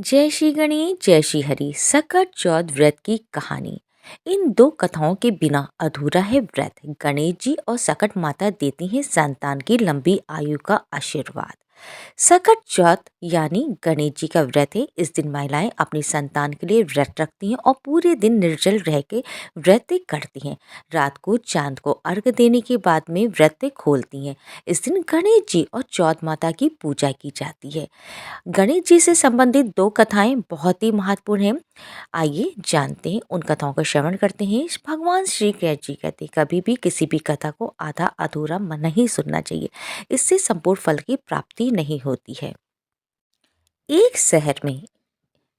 जय श्री गणेश जय श्री हरि सकट चौथ व्रत की कहानी। इन दो कथाओं के बिना अधूरा है व्रत। गणेश जी और सकट माता देती हैं संतान की लंबी आयु का आशीर्वाद। सकट चौथ यानी गणेश जी का व्रत है। इस दिन महिलाएं अपनी संतान के लिए व्रत रखती हैं और पूरे दिन निर्जल रह के व्रत करती हैं। रात को चांद को अर्घ देने के बाद में व्रत खोलती हैं। इस दिन गणेश जी और चौथ माता की पूजा की जाती है। गणेश जी से संबंधित दो कथाएं बहुत ही महत्वपूर्ण हैं। आइए जानते हैं, उन कथाओं का श्रवण करते हैं। भगवान श्री कृष्ण जी कहते कभी भी किसी भी कथा को आधा अधूरा नहीं सुनना चाहिए, इससे संपूर्ण फल की प्राप्ति नहीं होती है। एक शहर में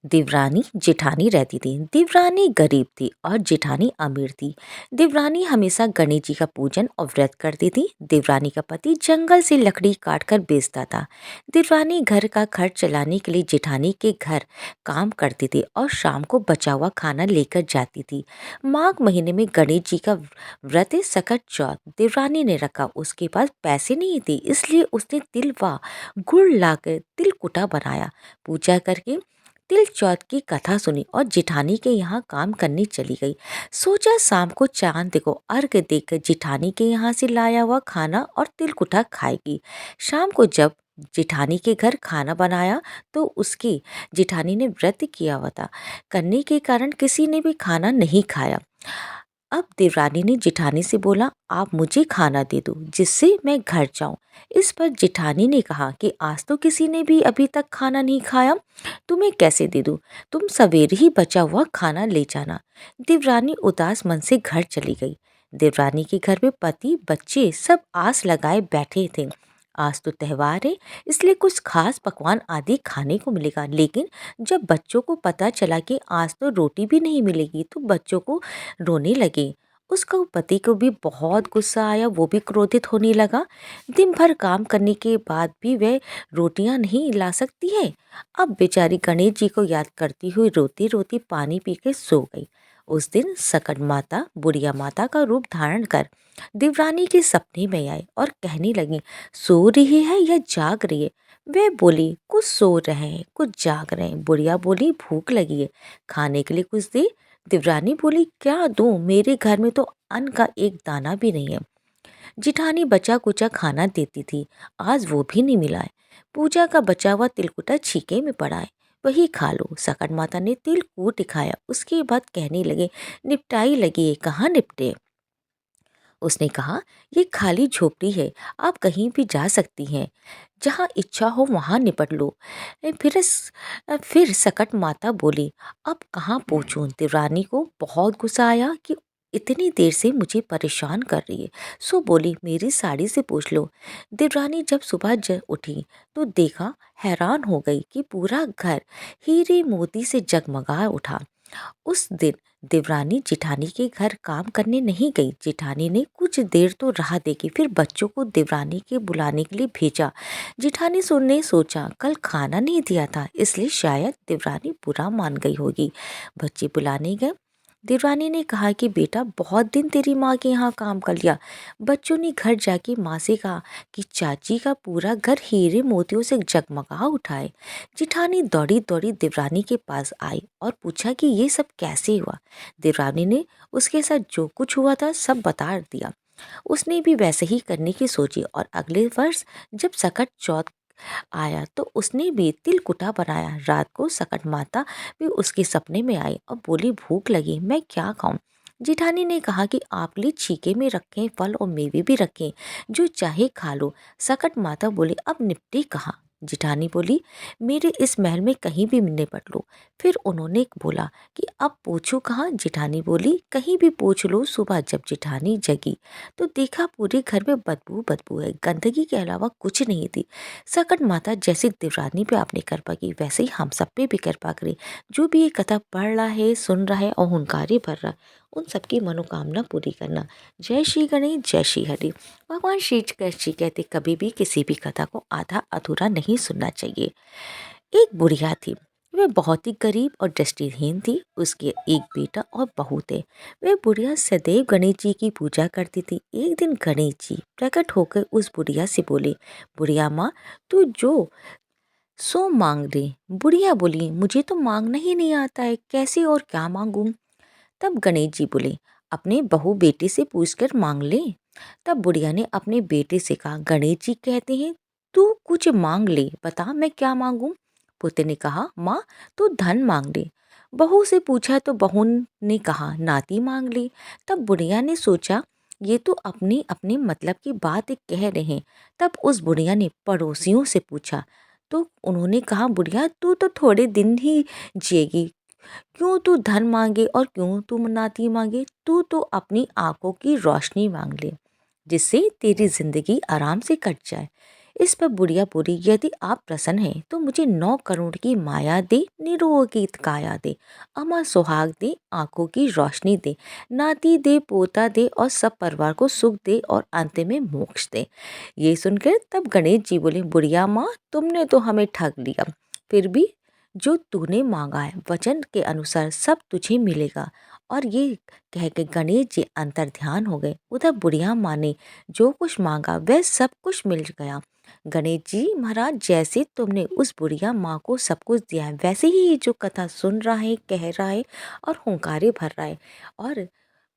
देवरानी जेठानी रहती थी। देवरानी गरीब थी और जेठानी अमीर थी। देवरानी हमेशा गणेश जी का पूजन और व्रत करती थी। देवरानी का पति जंगल से लकड़ी काट कर बेचता था। देवरानी घर का खर्च चलाने के लिए जेठानी के घर काम करती थी और शाम को बचा हुआ खाना लेकर जाती थी। माघ महीने में गणेश जी का व्रत सकट चौथ देवरानी ने रखा। उसके पास पैसे नहीं थे, इसलिए उसने तिल व गुड़ लाकर तिलकुटा बनाया। पूजा करके तिल चौथ की कथा सुनी और जेठानी के यहाँ काम करने चली गई। सोचा शाम को चांद को अर्घ देकर जेठानी के यहाँ से लाया हुआ खाना और तिलकुटा खाएगी। शाम को जब जेठानी के घर खाना बनाया तो उसकी जेठानी ने व्रत किया हुआ था, करने के कारण किसी ने भी खाना नहीं खाया। अब देवरानी ने जेठानी से बोला, आप मुझे खाना दे दो जिससे मैं घर जाऊं। इस पर जेठानी ने कहा कि आज तो किसी ने भी अभी तक खाना नहीं खाया, तुम्हें कैसे दे दूं? तुम सवेरे ही बचा हुआ खाना ले जाना। देवरानी उदास मन से घर चली गई। देवरानी के घर में पति बच्चे सब आस लगाए बैठे थे। आज तो त्योहार है, इसलिए कुछ खास पकवान आदि खाने को मिलेगा। लेकिन जब बच्चों को पता चला कि आज तो रोटी भी नहीं मिलेगी तो बच्चों को रोने लगे। उसका पति को भी बहुत गुस्सा आया, वो भी क्रोधित होने लगा। दिन भर काम करने के बाद भी वह रोटियां नहीं ला सकती है। अब बेचारी गणेश जी को याद करती हुई रोती रोती पानी पी के सो गई। उस दिन सकट माता बुढ़िया माता का रूप धारण कर देवरानी के सपने में आई और कहने लगी, सो रही है या जाग रही है? वे बोली, कुछ सो रहे हैं कुछ जाग रहे हैं। बुढ़िया बोली, भूख लगी है, खाने के लिए कुछ दे। देवरानी बोली, क्या दूं? मेरे घर में तो अन्न का एक दाना भी नहीं है। जिठानी बचा कुचा खाना देती थी, आज वो भी नहीं मिला है। पूजा का बचा हुआ तिलकुटा छीके में पड़ा है, वही खा लो। सकट माता ने तिलकूट खाया। उसके बाद कहने लगे, निपटाई लगी है, कहाँ निपटे? उसने कहा, ये खाली झोपड़ी है, आप कहीं भी जा सकती हैं, जहाँ इच्छा हो वहाँ निपट लो। फिर सकट माता बोली, अब कहाँ पहुँचूं? देवरानी को बहुत गुस्सा आया कि इतनी देर से मुझे परेशान कर रही है, सो बोली, मेरी साड़ी से पूछ लो। देवरानी जब सुबह उठी तो देखा, हैरान हो गई कि पूरा घर हीरे मोती से जगमगा उठा। उस दिन देवरानी जेठानी के घर काम करने नहीं गई। जेठानी ने कुछ देर तो राह देखी, फिर बच्चों को देवरानी के बुलाने के लिए भेजा। जेठानी ने सोचा, कल खाना नहीं दिया था, इसलिए शायद देवरानी बुरा मान गई होगी। बच्चे बुलाने गए। देवरानी ने कहा कि बेटा, बहुत दिन तेरी माँ के यहाँ काम कर लिया। बच्चों ने घर जाके माँ से कहा कि चाची का पूरा घर हीरे मोतियों से जगमगा उठा है। जिठानी दौड़ी दौड़ी देवरानी के पास आई और पूछा कि ये सब कैसे हुआ। देवरानी ने उसके साथ जो कुछ हुआ था सब बता दिया। उसने भी वैसे ही करने की सोची और अगले वर्ष जब सकट चौथ आया तो उसने भी तिलकुटा बनाया। रात को सकट माता भी उसके सपने में आई और बोली, भूख लगी, मैं क्या खाऊं? जिठानी ने कहा कि आप लिए छीके में रखें फल और मेवे भी रखें, जो चाहे खा लो। सकट माता बोली, अब निपटे कहाँ? जिठानी बोली, मेरे इस महल में कहीं भी निपट लो। फिर उन्होंने बोला कि अब पूछो कहाँ? जिठानी बोली, कहीं भी पूछ लो। सुबह जब जिठानी जगी तो देखा पूरे घर में बदबू बदबू है, गंदगी के अलावा कुछ नहीं थी। सकट माता जैसे देवरानी पे आपने कृपा की, वैसे ही हम सब पे भी कृपा करे। जो भी ये कथा पढ़ रहा है, सुन रहा है और हुंकारी भर रहा है, उन सबकी मनोकामना पूरी करना। जय श्री गणेश जय श्री हरि। भगवान श्री कृष्ण जी कहते कभी भी किसी भी कथा को आधा अधूरा नहीं सुनना चाहिए। एक बुढ़िया थी, वह बहुत ही गरीब और दृष्टिहीन थी। उसके एक बेटा और बहू थे। वह बुढ़िया सदैव गणेश जी की पूजा करती थी। एक दिन गणेश जी प्रकट होकर उस बुढ़िया से बोले, बुढ़िया माँ, तू जो सो मांग ले। बुढ़िया बोली, मुझे तो मांगना ही नहीं आता है, कैसे और क्या मांगूं। तब गणेश जी बोले, अपने बहू बेटे से पूछकर मांग ले। तब बुढ़िया ने अपने बेटे से कहा, गणेश जी कहते हैं तू कुछ मांग ले, बता मैं क्या मांगूं। पोते ने कहा, माँ तू धन मांग ले। बहू से पूछा तो बहू ने कहा, नाती मांग ले। तब बुढ़िया ने सोचा, ये तो अपनी अपने मतलब की बात कह रहे हैं। तब उस बुढ़िया ने पड़ोसियों से पूछा, तो उन्होंने कहा, बुढ़िया तू तो थोड़े दिन ही जिएगी, क्यों तू धन मांगे और क्यों तू नाती मांगे, तू तो अपनी आंखों की रोशनी मांग ले, जिससे तेरी जिंदगी आराम से कट जाए। इस पर बुढ़िया बोली, यदि आप प्रसन्न हैं तो मुझे 9 करोड़ की माया दे, निरोगी काया दे, अमर सुहाग दे, आंखों की रोशनी दे, नाती दे, पोता दे और सब परिवार को सुख दे और अंत में मोक्ष दे। ये सुनकर तब गणेश जी बोले, बुढ़िया माँ तुमने तो हमें ठग लिया, फिर भी जो तूने मांगा है वचन के अनुसार सब तुझे मिलेगा। और ये कह के गणेश जी अंतर ध्यान हो गए। उधर बुढ़िया माँ ने जो कुछ मांगा वह सब कुछ मिल गया। गणेश जी महाराज, जैसे तुमने उस बुढ़िया माँ को सब कुछ दिया है, वैसे ही ये जो कथा सुन रहा है, कह रहा है और हुंकारे भर रहा है, और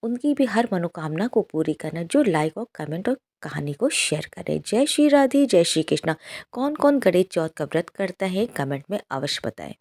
उनकी भी हर मनोकामना को पूरी करना। जो लाइक और कमेंट और कहानी को शेयर करें। जय श्री राधे, जय श्री कृष्णा। कौन कौन गणेश चौथ का व्रत करता है कमेंट में अवश्य बताएं।